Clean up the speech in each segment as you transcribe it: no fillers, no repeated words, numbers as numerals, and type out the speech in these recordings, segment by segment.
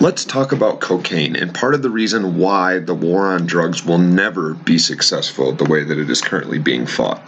Let's talk about cocaine, and part of the reason why the war on drugs will never be successful the way that it is currently being fought.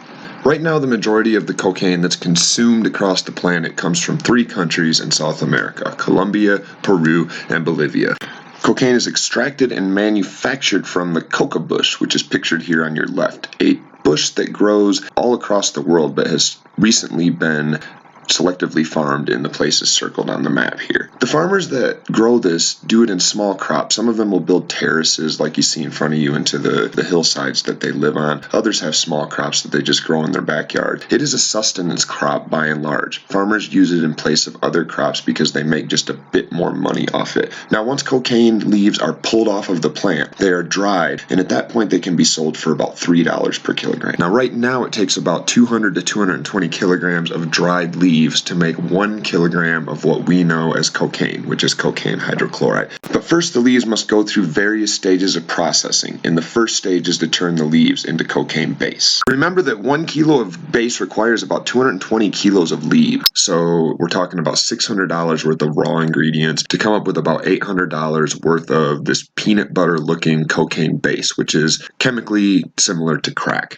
Right now, the majority of the cocaine that's consumed across the planet comes from 3 countries in South America: Colombia, Peru, and Bolivia. Cocaine is extracted and manufactured from the coca bush, which is pictured here on your left, a bush that grows all across the world but has recently been selectively farmed in the places circled on the map here. The farmers that grow this do it in small crops. Some of them will build terraces like you see in front of you into the hillsides that they live on. Others have small crops that they just grow in their backyard. It is a sustenance crop by and large. Farmers use it in place of other crops because they make just a bit more money off it. Now, once cocaine leaves are pulled off of the plant, they are dried, and at that point they can be sold for about $3 per kilogram. Now, right now it takes about 200 to 220 kilograms of dried leaves to make 1 kilogram of what we know as cocaine, which is cocaine hydrochloride. But first, the leaves must go through various stages of processing, and the first stage is to turn the leaves into cocaine base. Remember that 1 kilo of base requires about 220 kilos of leaves, so we're talking about $600 worth of raw ingredients to come up with about $800 worth of this peanut butter looking cocaine base, which is chemically similar to crack.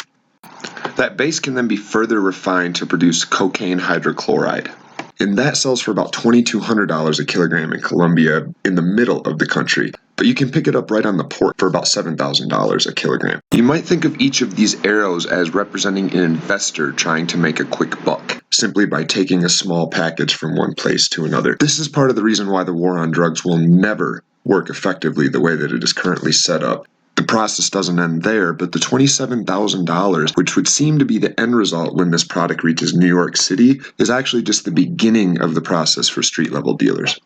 That base can then be further refined to produce cocaine hydrochloride. And that sells for about $2,200 a kilogram in Colombia, in the middle of the country. But you can pick it up right on the port for about $7,000 a kilogram. You might think of each of these arrows as representing an investor trying to make a quick buck, simply by taking a small package from one place to another. This is part of the reason why the war on drugs will never work effectively the way that it is currently set up. The process doesn't end there, but the $27,000, which would seem to be the end result when this product reaches New York City, is actually just the beginning of the process for street-level dealers.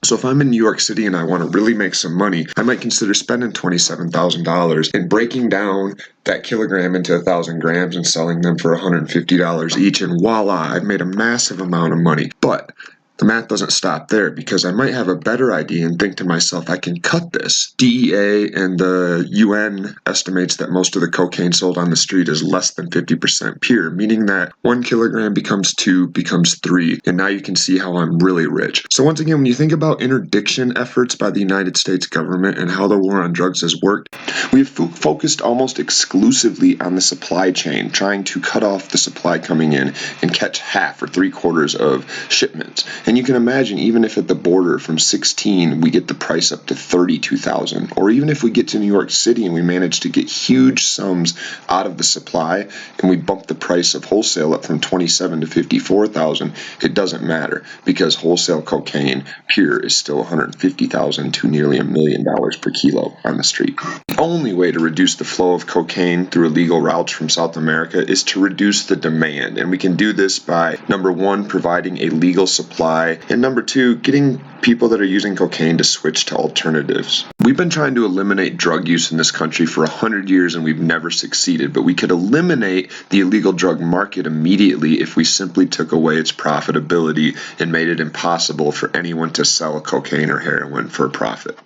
So if I'm in New York City and I want to really make some money, I might consider spending $27,000 and breaking down that kilogram into 1,000 grams and selling them for $150 each, and voila, I've made a massive amount of money. But the math doesn't stop there, because I might have a better idea and think to myself, I can cut this. DEA and the UN estimates that most of the cocaine sold on the street is less than 50% pure, meaning that 1 kilogram becomes 2, becomes 3, and now you can see how I'm really rich. So once again, when you think about interdiction efforts by the United States government and how the war on drugs has worked, we've focused almost exclusively on the supply chain, trying to cut off the supply coming in and catch half or 3/4 of shipments. And you can imagine, even if at the border from 16 we get the price up to 32,000, or even if we get to New York City and we manage to get huge sums out of the supply and we bump the price of wholesale up from 27 to 54,000, it doesn't matter, because wholesale cocaine pure is still 150,000 to nearly $1 million per kilo on the street. The only way to reduce the flow of cocaine through illegal routes from South America is to reduce the demand, and we can do this by, number 1, providing a legal supply, and number 2, getting people that are using cocaine to switch to alternatives. We've been trying to eliminate drug use in this country for 100 years and we've never succeeded, but we could eliminate the illegal drug market immediately if we simply took away its profitability and made it impossible for anyone to sell cocaine or heroin for a profit.